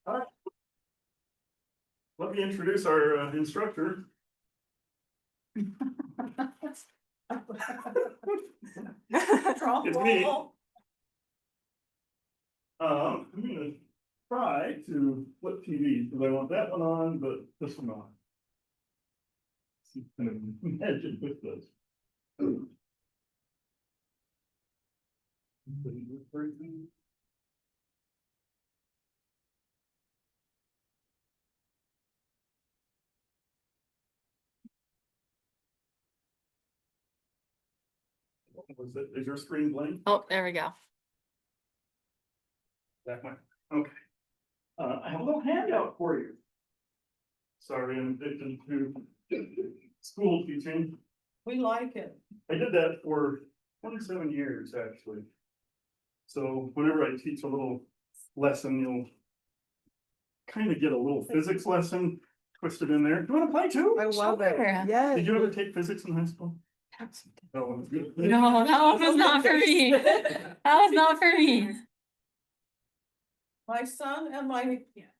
All right. Let me introduce our instructor. It's me. I'm gonna try to flip TV because I want that one on, but this one on. See if I can imagine with this. Was it, is your screen blank? Oh, there we go. That one, okay. I have a little handout for you. Sorry, I'm addicted to school teaching. We like it. I did that for 27 years, actually. So whenever I teach a little lesson, you'll kind of get a little physics lesson twisted in there. Do you want to play too? I love it. Sure. Yes. Did you ever take physics in high school? No. No, that one was not for me. That was not for me. My son and my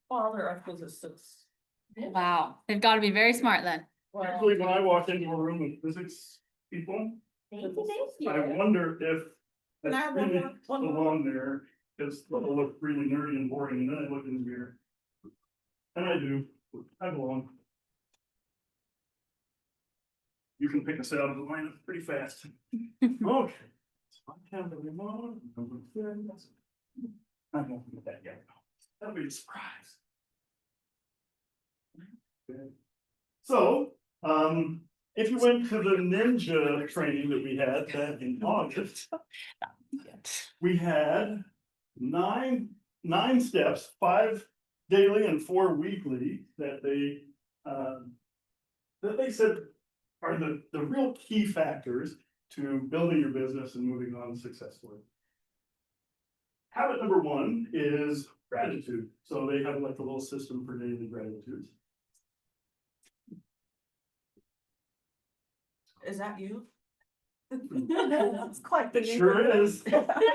father are physicists. Wow, they've got to be very smart then. Well, Actually, when I walk into a room with physics people, I wonder if Can I that's have one really more? One more? belong there, because they'll look really nerdy and boring, and then I look in the mirror. And I do, I belong. You can pick us out of the lineup pretty fast. Okay. So I have the remote. I won't do that yet. That'll be a surprise. Okay. So, if you went to the ninja training that we had back in August, we had nine steps, 5 daily and 4 weekly that they said are the real key factors to building your business and moving on successfully. Habit number 1 is gratitude. So they have like a little system for daily gratitudes. is that you? That's quite the. It sure is.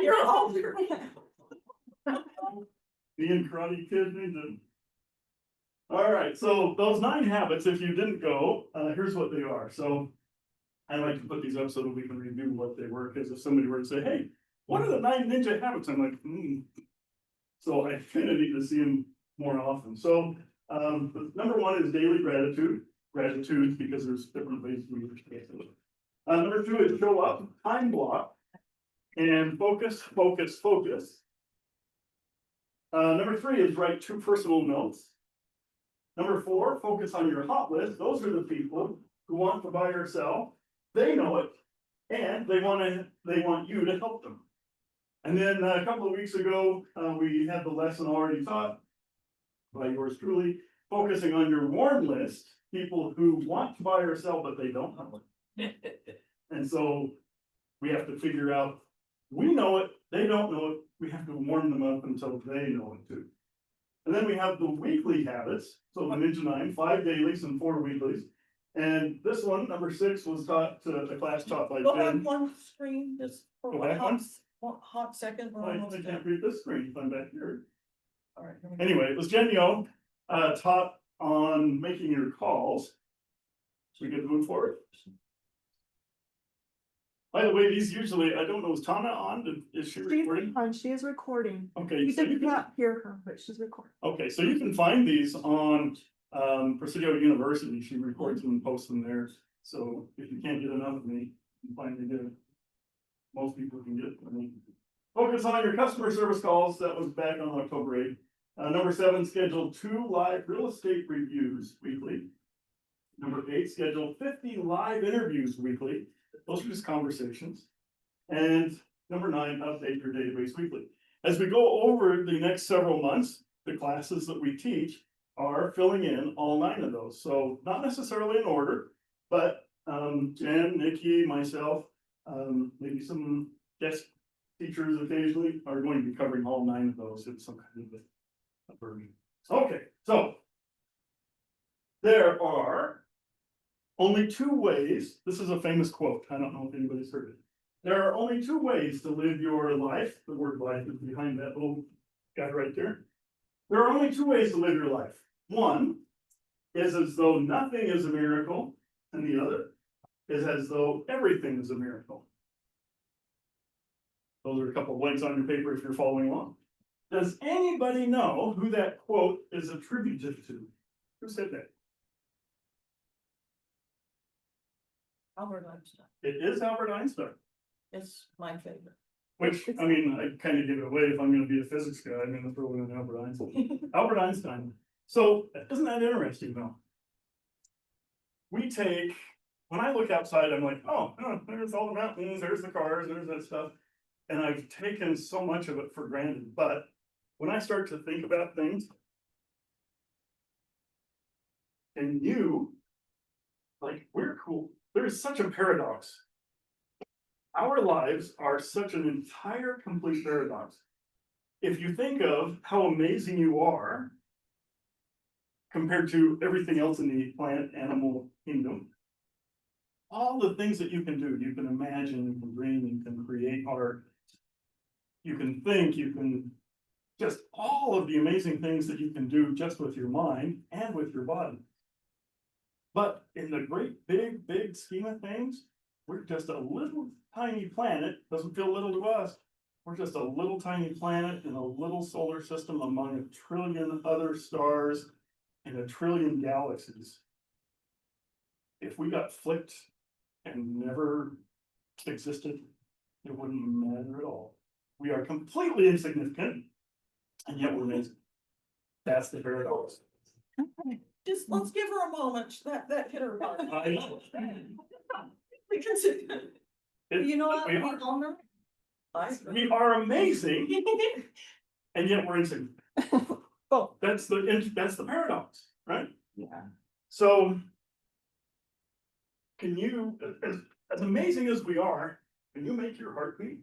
You're older. Me and Karate Kid Ninja. All right, so those 9 habits, if you didn't go, here's what they are. So I like to put these up so that we can review what they were, because if somebody were to say, hey, what are the 9 ninja habits? I'm like, So I kind of need to see them more often. So number 1 is daily gratitude. Gratitude, because there's different ways we understand it. Number 2 is show up, time block, and focus. Number 3 is write 2 personal notes. Number 4, focus on your hot list. Those are the people who want to buy or sell. They know it, and they want you to help them. And then a couple of weeks ago, we had the lesson already taught by yours truly, focusing on your warm list, people who want to buy or sell, but they don't know it. And so we have to figure out, we know it, they don't know it, we have to warm them up until they know it too. And then we have the weekly habits, so the Ninja 9, 5 dailies and 4 weeklies. And this one, number 6, was taught to the class taught by Go Jen. on one screen, just for Go one back hot second. We're I almost can't done. read this screen if I'm back here. All right, here we go. Anyway, it was Jen Yo, taught on making your calls. So we get to move forward. By the way, these usually, I don't know, is Tana on? Is she recording? She is recording. Okay, You so said you you can, can't hear her, but she's recording. okay, so you can find these on Presidio University. She records them and posts them there. So if you can't get enough of me, you can find me there. Most people can get me. Focus on your customer service calls. That was back on October 8th. Number 7, schedule 2 live real estate reviews weekly. Number 8, schedule 50 live interviews weekly. Those are just conversations. And number 9, update your database weekly. As we go over the next several months, the classes that we teach are filling in all 9 of those. So not necessarily in order, but Jen, Nikki, myself, maybe some guest teachers occasionally are going to be covering all 9 of those in some kind of a version. Okay, so there are only 2 ways. This is a famous quote. I don't know if anybody's heard it. There are only 2 ways to live your life. The word life is behind that little guy right there. There are only two ways to live your life. One is as though nothing is a miracle, and the other is as though everything is a miracle. Those are a couple of blanks on your paper if you're following along. Does anybody know who that quote is attributed to? Who said that? Albert Einstein It is Albert Einstein, is my favorite. which, I mean, I kind of give it away if I'm gonna be a physics guy, I'm gonna throw in Albert Einstein. Albert Einstein. So, isn't that interesting though? We take, when I look outside, I'm like, oh, there's all the mountains, there's the cars, there's that stuff. And I've taken so much of it for granted, but when I start to think about things, and you, like, we're cool. There is such a paradox. Our lives are such an entire complete paradox. If you think of how amazing you are compared to everything else in the plant animal kingdom, all the things that you can do, you can imagine, you can dream, you can create art, you can think, you can just all of the amazing things that you can do just with your mind and with your body. But in the great big scheme of things, we're just a little tiny planet, doesn't feel little to us. We're just a little tiny planet in a little solar system among 1 trillion other stars and 1 trillion galaxies. If we got flicked and never existed, it wouldn't matter at all. We are completely insignificant, and yet we're amazing. That's the paradox. Just let's give her a moment. That hit her hard. I know. Because It- you know what? we are. all know. We are amazing, and yet we're insignificant. Oh, That's the paradox, right? yeah. So, can you, as amazing as we are, can you make your heart beat?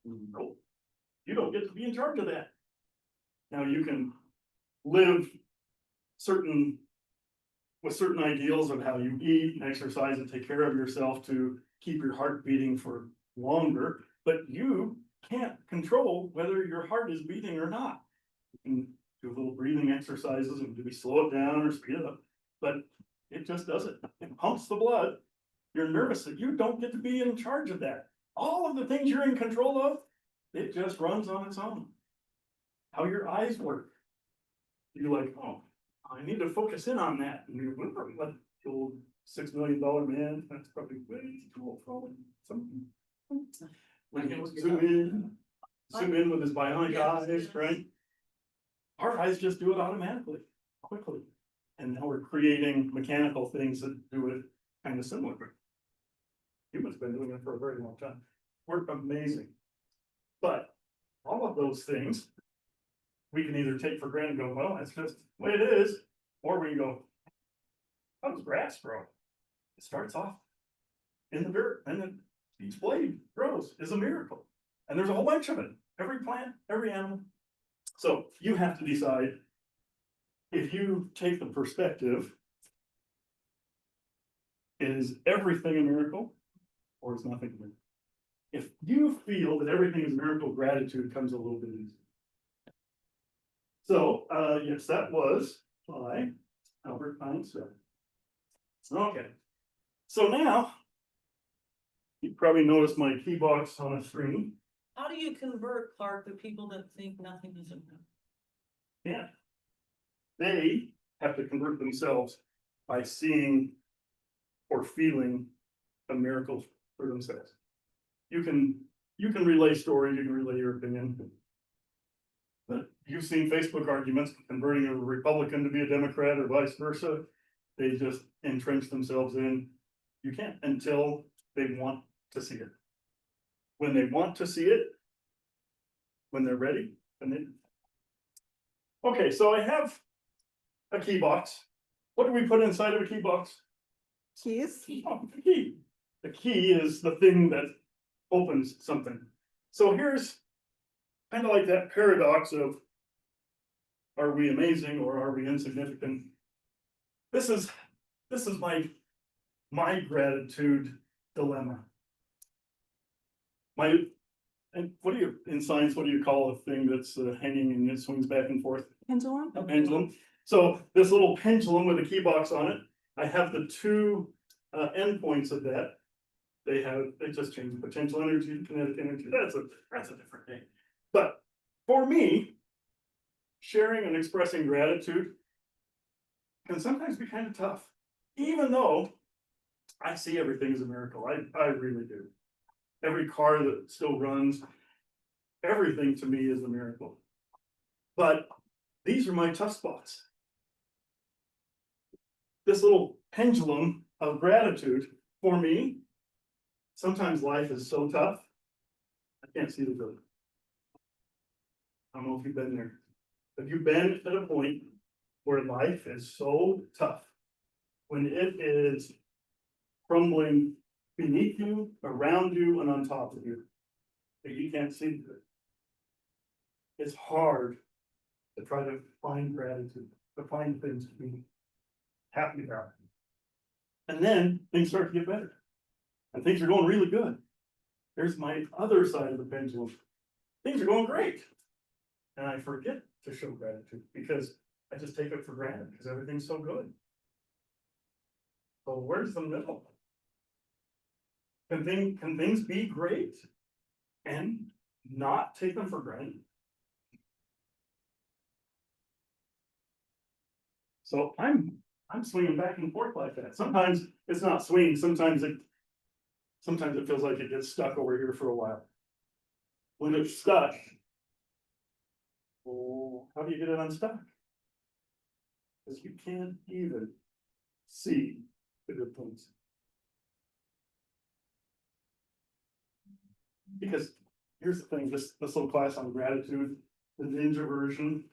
No, you don't get to be in charge of that. Now you can live with certain ideals of how you eat and exercise and take care of yourself to keep your heart beating for longer, but you can't control whether your heart is beating or not. You can do little breathing exercises and maybe slow it down or speed it up, but it just does it. It pumps the blood. You're nervous that you don't get to be in charge of that. All of the things you're in control of, it just runs on its own. How your eyes work. You're like, oh, I need to focus in on that. And you're like the old $6 million man. That's probably way too old for something. When he zoom in with his bionic eyes, right? Our eyes just do it automatically, quickly. And now we're creating mechanical things that do it kind of similar. Humans been doing it for a very long time. We're amazing. But all of those things, we can either take for granted and go, well, that's just the way it is, or we can go, how does grass grow? It starts off in the dirt, and then each blade grows is a miracle. And there's a whole bunch of it. Every plant, every animal. So you have to decide if you take the perspective, is everything a miracle or is nothing a miracle? If you feel that everything is a miracle, gratitude comes a little bit easier. So, yes, that was by Albert Einstein. Okay, so now you probably noticed my key box on the screen. How do you convert, Clark, the people that think nothing is enough? Yeah, they have to convert themselves by seeing or feeling a miracle for themselves. You can relay stories, you can relay your opinion. But you've seen Facebook arguments converting a Republican to be a Democrat or vice versa. They just entrench themselves in. You can't until they want to see it. When they want to see it, when they're ready, then they. Okay, so I have a key box. What do we put inside of a key box? Keys. Oh, the key. The key is the thing that opens something. So here's kind of like that paradox of, are we amazing or are we insignificant? This is my gratitude dilemma. And in science, what do you call a thing that's hanging and it swings back and forth? Pendulum? A pendulum. So this little pendulum with a key box on it, I have the two endpoints of that. They just changed potential energy to kinetic energy. That's a different thing. But for me, sharing and expressing gratitude can sometimes be kind of tough, even though I see everything as a miracle. I really do. Every car that still runs, everything to me is a miracle. But these are my tough spots. This little pendulum of gratitude for me, sometimes life is so tough, I can't see the good. I don't know if you've been there. Have you been at a point where life is so tough, when it is crumbling beneath you, around you, and on top of you, that you can't see it? It's hard to try to find gratitude, to find things to be happy about. And then things start to get better. And things are going really good. There's my other side of the pendulum. Things are going great. And I forget to show gratitude because I just take it for granted because everything's so good. So where's the middle? Can things be great and not take them for granted? So I'm swinging back and forth like that. Sometimes it's not swinging. Sometimes it feels like it gets stuck over here for a while. When it's stuck, well, how do you get it unstuck? Because you can't even see the good things. Because here's the thing, this little class on gratitude, the ninja version,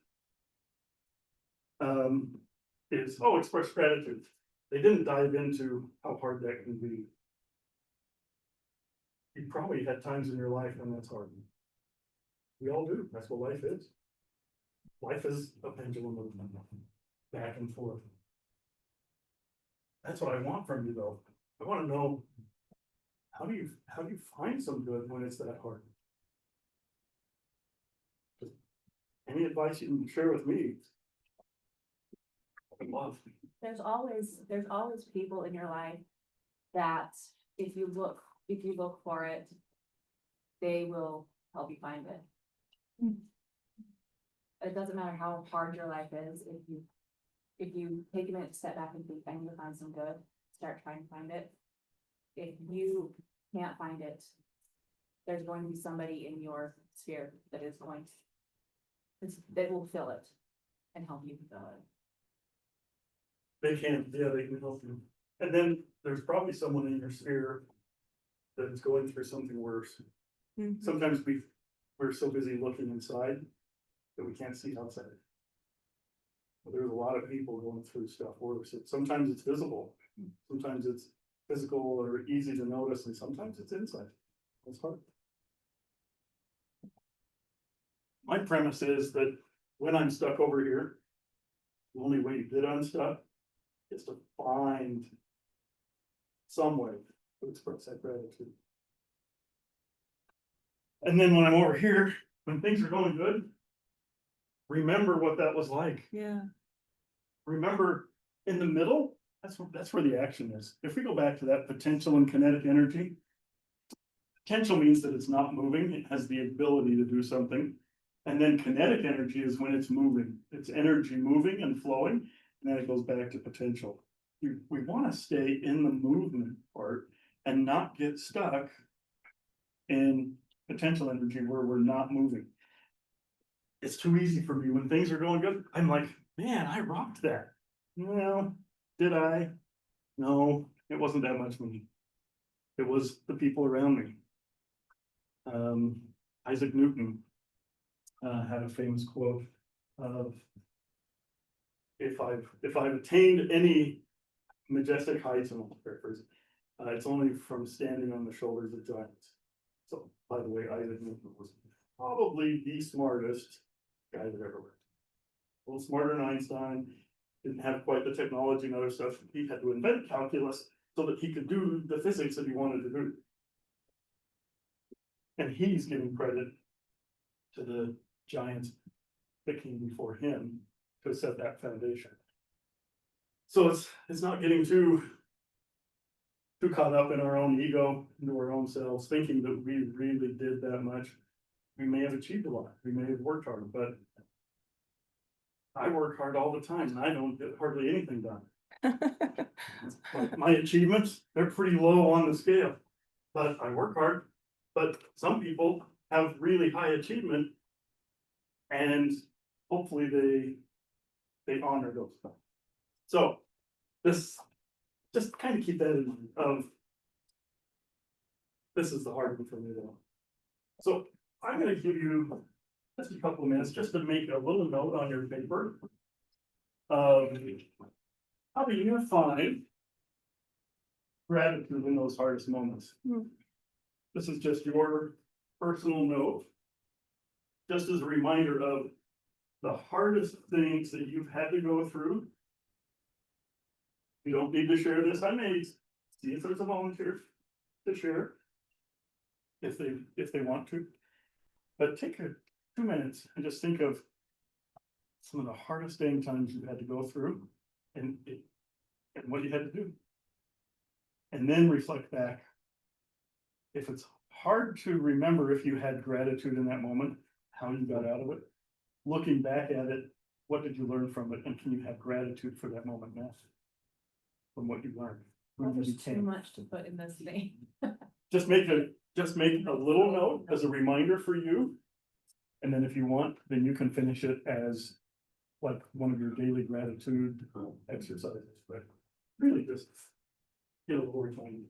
is, express gratitude. They didn't dive into how hard that can be. You probably had times in your life when that's hard. We all do. That's what life is. Life is a pendulum of back and forth. That's what I want from you, though. I want to know, how do you find some good when it's that hard? Just any advice you can share with me? I would love. There's always people in your life that if you look for it, they will help you find it. It doesn't matter how hard your life is, if you take a minute to step back and think, I need to find some good, start trying to find it. If you can't find it, there's going to be somebody in your sphere that will fill it and help you fill it. They can help you. And then there's probably someone in your sphere that is going through something worse. Mhm. Sometimes we're so busy looking inside that we can't see outside. But there's a lot of people going through stuff worse. Sometimes it's visible, sometimes it's physical or easy to notice, and sometimes it's inside. It's hard. My premise is that when I'm stuck over here, the only way to get unstuck is to find some way to express that gratitude. And then when I'm over here, when things are going good, remember what that was like. Yeah. Remember in the middle, that's where the action is. If we go back to that potential and kinetic energy, potential means that it's not moving, it has the ability to do something. And then kinetic energy is when it's moving, it's energy moving and flowing, and then it goes back to potential. We want to stay in the movement part and not get stuck in potential energy where we're not moving. It's too easy for me when things are going good. I'm like, man, I rocked that. Well, did I? No, it wasn't that much me. It was the people around me. Isaac Newton had a famous quote of, if I've attained any majestic heights, and I'll paraphrase it, it's only from standing on the shoulders of giants. So, by the way, Isaac Newton was probably the smartest guy that ever lived. A little smarter than Einstein, didn't have quite the technology and other stuff. He had to invent calculus so that he could do the physics that he wanted to do. And he's giving credit to the giants picking before him to set that foundation. So it's not getting too caught up in our own ego, into our own selves, thinking that we really did that much. We may have achieved a lot, we may have worked hard, but I work hard all the time and I don't get hardly anything done. Like my achievements, they're pretty low on the scale, but I work hard. But some people have really high achievement. And hopefully they honor those. So this, just kind of keep that in mind of, this is the hard one for me though. So I'm gonna give you just a couple of minutes just to make a little note on your paper. How do you find gratitude in those hardest moments? This is just your personal note. Just as a reminder of the hardest things that you've had to go through. You don't need to share this. I may see if there's a volunteer to share. If they want to. But take 2 minutes and just think of some of the hardest dang times you had to go through and what you had to do. And then reflect back. If it's hard to remember if you had gratitude in that moment, how you got out of it. Looking back at it, what did you learn from it? And can you have gratitude for that moment now? From what you learned. When you There's too became. much to put in this thing. Just make a little note as a reminder for you. And then if you want, then you can finish it as like one of your daily gratitude exercises, but really just get a little reminder.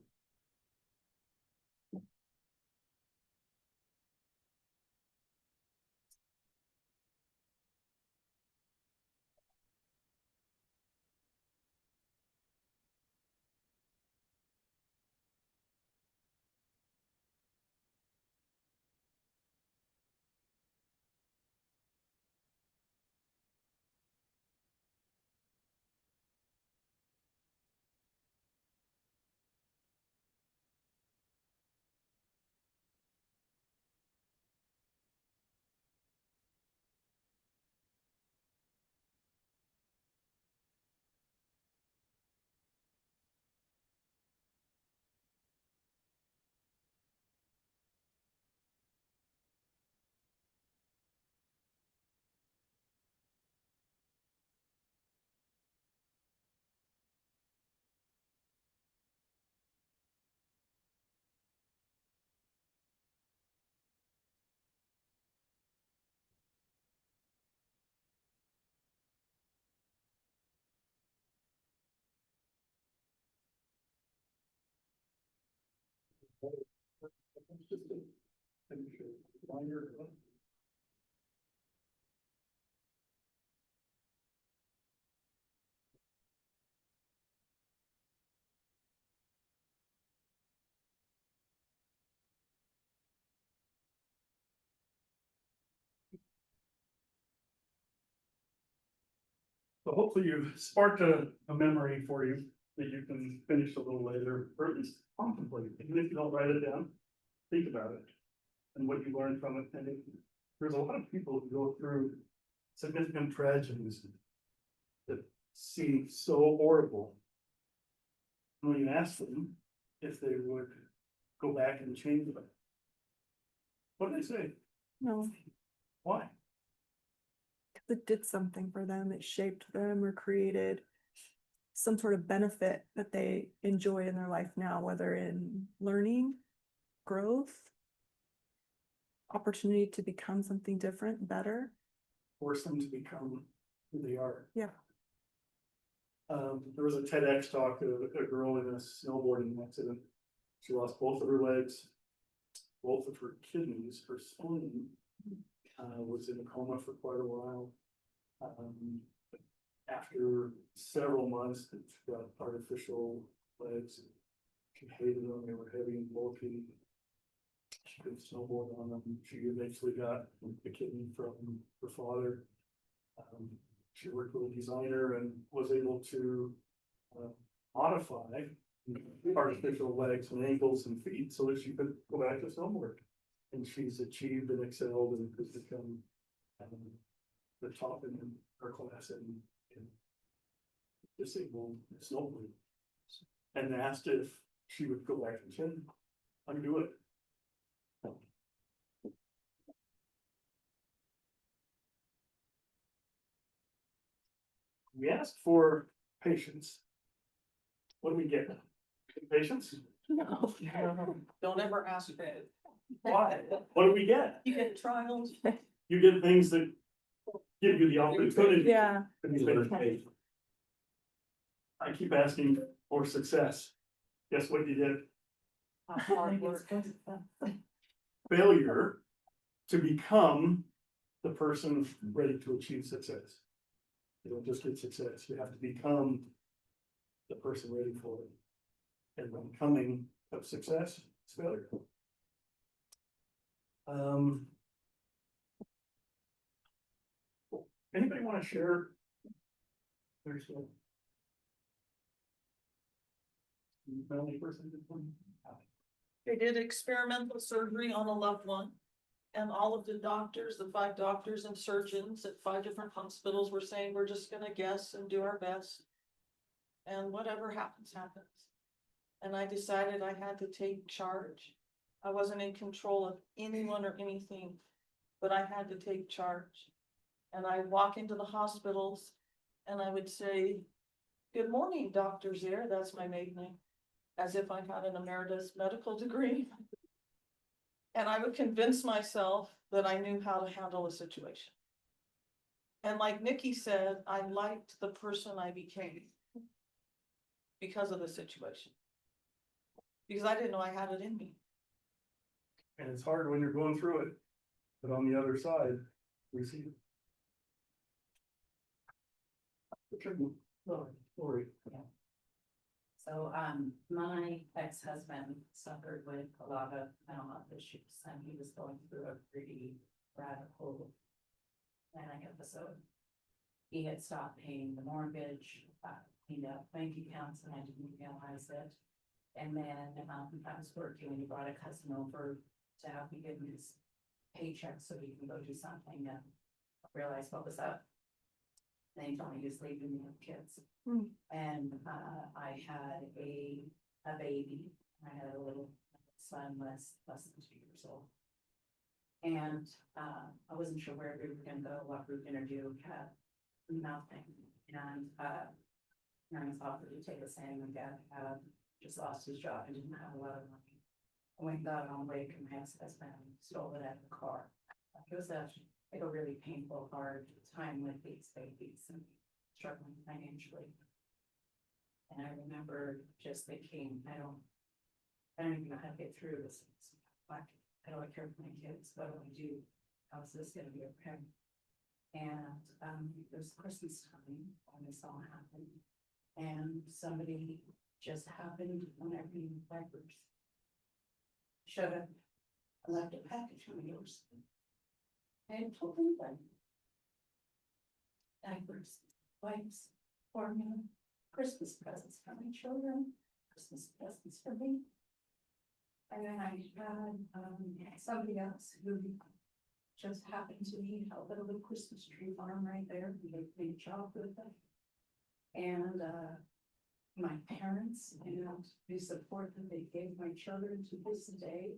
So hopefully you've sparked a memory for you that you can finish a little later, or at least contemplate, even if you don't write it down, think about it. And what you learned from it, and there's a lot of people who go through significant tragedies that seem so horrible. When you ask them if they would go back and change it, what do they say? No, Why? because it did something for them. It shaped them or created some sort of benefit that they enjoy in their life now, whether in learning, growth, opportunity to become something different, better. Force them to become who they are. Yeah. There was a TEDx talk of a girl in a snowboarding accident. She lost both of her legs, both of her kidneys, her spleen, was in a coma for quite a while. After several months, she got artificial legs. She hated them, they were heavy and bulky. She couldn't snowboard on them. She eventually got a kidney from her father. She worked with a designer and was able to modify artificial legs and ankles and feet so that she could go back to snowboard. And she's achieved and excelled and has become the top in her class in disabled snowboarding. And asked if she would go back and said, undo it. We asked for patience. What do we get? Patience? No. Don't ever ask for it. Why? What do we get? You get trials. You get things that give you the opportunity. Yeah, to be patient. I keep asking for success. Guess what you get? Hard work. Failure to become the person ready to achieve success. You don't just get success, you have to become the person ready for it. And when coming of success, it's failure. Anybody want to share? There's a. Family person did one? They did experimental surgery on a loved one. And all of the doctors, the 5 doctors and surgeons at 5 different hospitals were saying, we're just gonna guess and do our best. And whatever happens, happens. And I decided I had to take charge. I wasn't in control of anyone or anything, but I had to take charge. And I walk into the hospitals and I would say, good morning, Dr. Zier, that's my maiden name, as if I had an emeritus medical degree. And I would convince myself that I knew how to handle a situation. And like Nikki said, I liked the person I became because of the situation. Because I didn't know I had it in me. And it's hard when you're going through it, but on the other side, we see it. Lori. So, my ex-husband suffered with a lot of mental health issues, and he was going through a pretty radical manic episode. He had stopped paying the mortgage, cleaned up bank accounts, and I didn't realize it. And then, I was working, and he brought a cousin over to help me give him his paycheck so he can go do something, and realize what was up. Then he told me he was leaving me with kids. And I had a baby. I had a little son less than 2 years old. And I wasn't sure where we were gonna go, what we were gonna do, had nothing. And I was offered to take us in. My dad had just lost his job and didn't have a lot of money. I went and got on wake and my ex-husband stole it out of the car. It was a really painful, hard time with these babies and struggling financially. And I remember just thinking, I don't even know how to get through this. Like, how do I care for my kids? What do I do? How's this gonna be okay? And it was Christmas time when this all happened. And somebody just happened when I read diapers. Showed up, I left a package on my doorstep. And told anybody. Diapers, wipes, formula, Christmas presents for my children, Christmas presents for me. And then I had somebody else who just happened to need help at a little Christmas tree farm right there. They did a job with it. And my parents and the support that they gave my children to this day.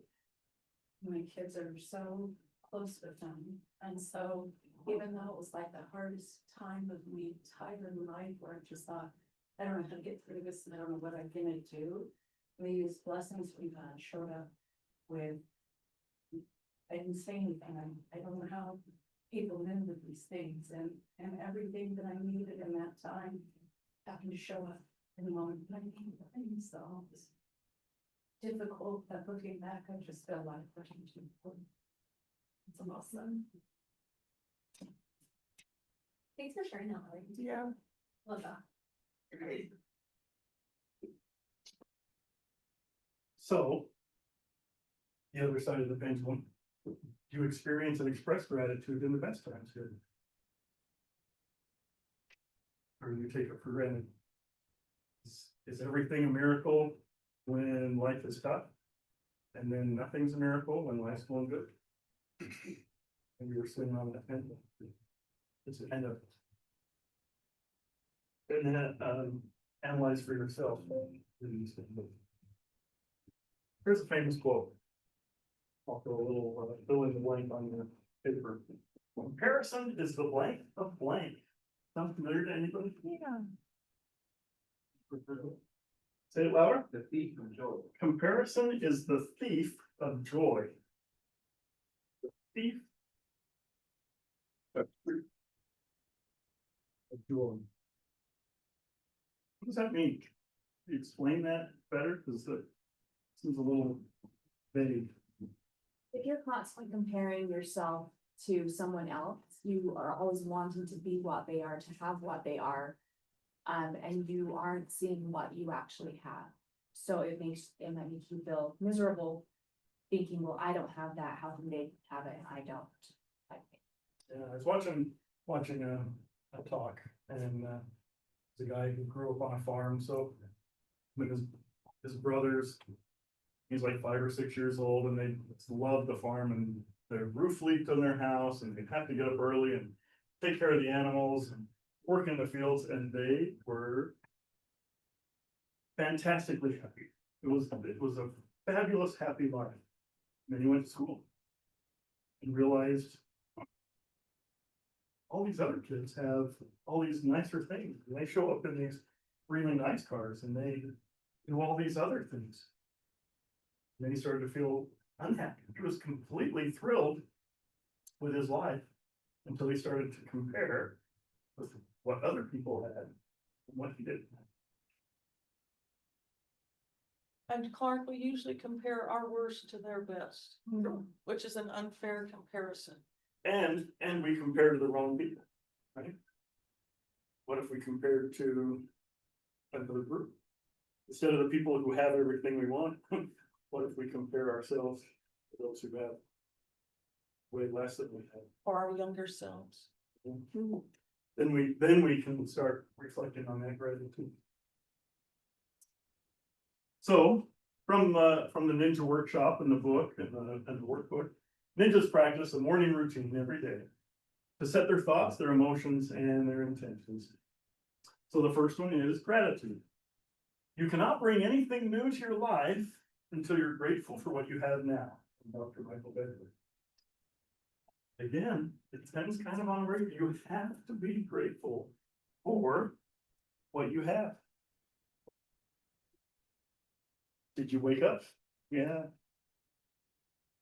My kids are so close with them. And so even though it was like the hardest time of my entire life where I just thought, I don't know how to get through this and I don't know what I'm gonna do. These blessings from God showed up with, I didn't say anything. I don't know how people live with these things and everything that I needed in that time happened to show up in the moment that I needed things. So it was difficult, but looking back, I just felt like pushing too important. It's awesome. Thanks for sharing that, Lori. yeah. Love that. So. The other side of the pendulum, do you experience and express gratitude in the best times here? Or do you take it for granted? Is everything a miracle when life is tough? And then nothing's a miracle when life's going good. And you're sitting on that end. It's an end of it. And then, analyze for yourself. Here's a famous quote. I'll throw a little, fill in the blank on your paper. Comparison is the blank of blank. Sound familiar to anybody? Yeah. Say it louder. The thief of joy. Comparison is the thief of joy. The thief of joy. What does that mean? Can you explain that better? Because it seems a little vague. If you're constantly comparing yourself to someone else, you are always wanting to be what they are, to have what they are. And you aren't seeing what you actually have. So it might make you feel miserable, thinking, well, I don't have that, how can they have it, and I don't. Yeah, I was watching a talk, and the guy who grew up on a farm, so with his brothers, he's like 5 or 6 years old, and they love the farm, and the roof leaked on their house, and they have to get up early and take care of the animals and work in the fields, and they were fantastically happy. It was a fabulous, happy life. And then he went to school and realized all these other kids have all these nicer things, and they show up in these really nice cars, and they do all these other things. And then he started to feel unhappy. He was completely thrilled with his life until he started to compare with what other people had and what he didn't have. And Clark, we usually compare our worst to their best, which is an unfair comparison. And we compare to the wrong people, right? What if we compared to another group? Instead of the people who have everything we want, what if we compare ourselves to those who have way less than we have? Or our younger selves. Then we can start reflecting on that gratitude. So from the Ninja workshop and the book and the workbook, ninjas practice a morning routine every day to set their thoughts, their emotions, and their intentions. So the first one is gratitude. You cannot bring anything new to your life until you're grateful for what you have now. Dr. Michael Bedford. Again, it depends kind of on where you have to be grateful for what you have. Did you wake up? Yeah.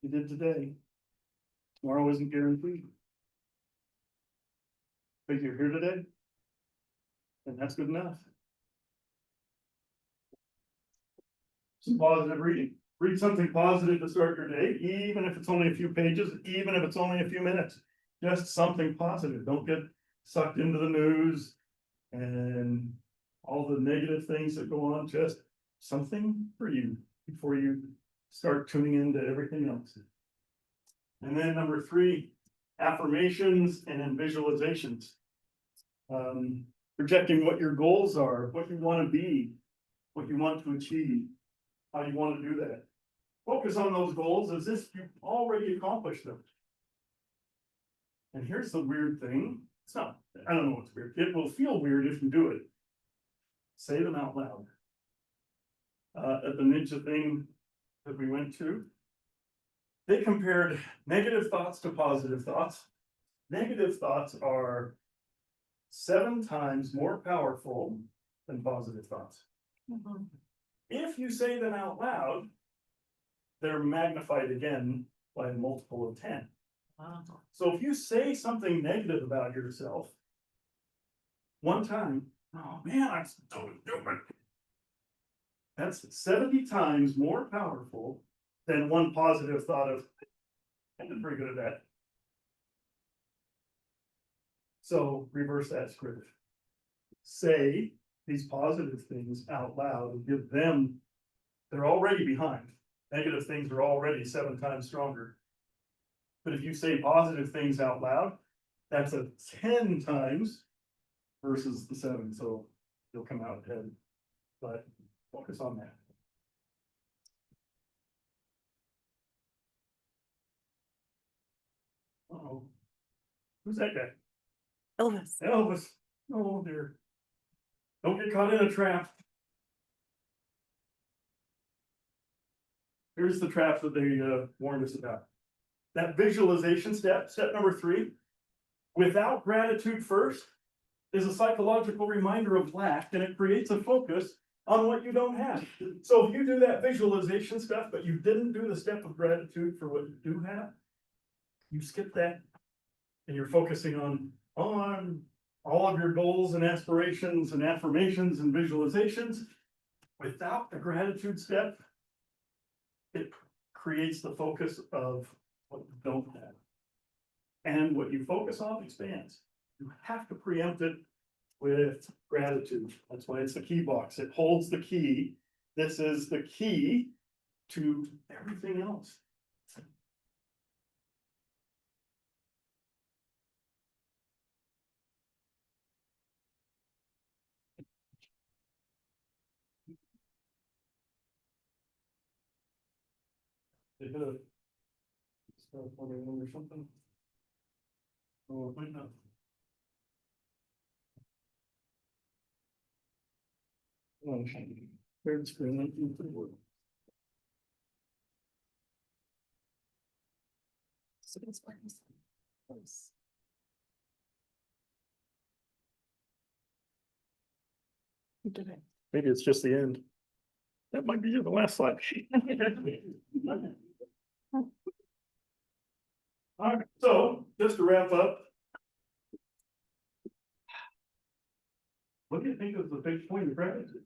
You did today. Tomorrow isn't guaranteed. But you're here today, and that's good enough. Some positive reading. Read something positive to start your day, even if it's only a few pages, even if it's only a few minutes. Just something positive. Don't get sucked into the news and all the negative things that go on. Just something for you before you start tuning into everything else. And then number 3, affirmations and then visualizations. Projecting what your goals are, what you want to be, what you want to achieve, how you want to do that. Focus on those goals as if you've already accomplished them. And here's the weird thing. It's not, I don't know what's weird. It will feel weird if you do it. Say them out loud. At the ninja thing that we went to, they compared negative thoughts to positive thoughts. Negative thoughts are 7 times more powerful than positive thoughts. If you say them out loud, they're magnified again by a multiple of 10. So if you say something negative about yourself one time, oh man, I'm so stupid. That's 70 times more powerful than one positive thought of, I did pretty good at that. So reverse that script. Say these positive things out loud and give them, they're already behind. Negative things are already 7 times stronger. But if you say positive things out loud, that's a 10 times versus the 7. So you'll come out ahead. But focus on that. Uh-oh. Who's that guy? Elvis. Elvis. Oh dear. Don't get caught in a trap. Here's the trap that they warned us about. That visualization step, step number 3, without gratitude first, is a psychological reminder of lack, and it creates a focus on what you don't have. So if you do that visualization stuff, but you didn't do the step of gratitude for what you do have, you skip that, and you're focusing on all of your goals and aspirations and affirmations and visualizations. Without the gratitude step, it creates the focus of what you don't have. And what you focus on expands. You have to preempt it with gratitude. That's why it's the key box. It holds the key. This is the key to everything else. They hit a stuff on the one or something. Oh, it might not. Oh, third screen. You did it. Maybe it's just the end. That might be the last slide. All right, so just to wrap up. What do you think is the big point of gratitude?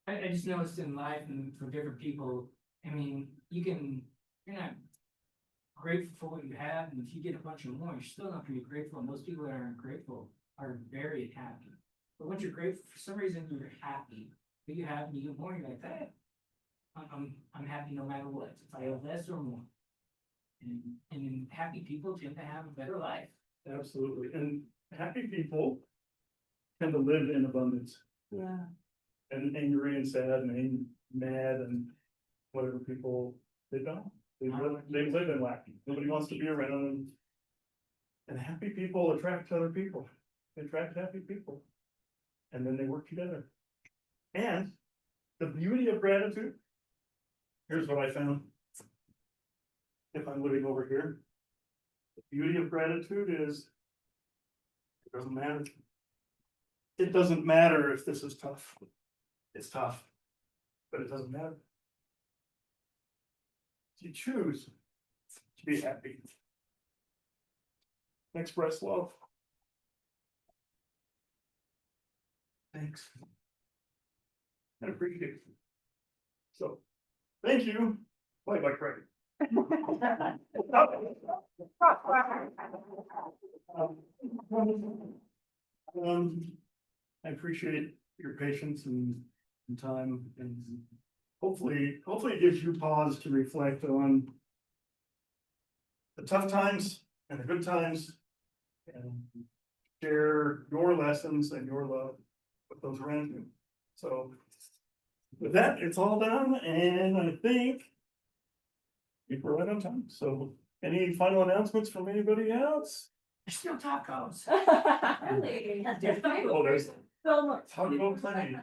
I just noticed in life and for different people, I mean, you're not grateful for what you have, and if you get a bunch of more, you're still not gonna be grateful, and those people that aren't grateful are very happy. But once you're grateful, for some reason, you're happy, but you have, and you get more, you're like, hey, I'm happy no matter what, if I have less or more. And happy people tend to have a better life. Absolutely, and happy people tend to live in abundance. Yeah. And angry and sad and mad and whatever people, they don't. They live in lack. Nobody wants to be around them. And happy people attract other people. They attract happy people. And then they work together. And the beauty of gratitude, here's what I found. If I'm living over here, the beauty of gratitude is it doesn't matter. It doesn't matter if this is tough. It's tough, but it doesn't matter. You choose to be happy. Express love. Thanks. And appreciate it. So, thank you. Bye bye, Craig. I appreciate your patience and time, and hopefully it gives you pause to reflect on the tough times and the good times, and share your lessons and your love with those around you. So with that, it's all done, and I think we're right on time. So any final announcements from anybody else? There's still tacos. Really? Oh, there's So much. taco plenty.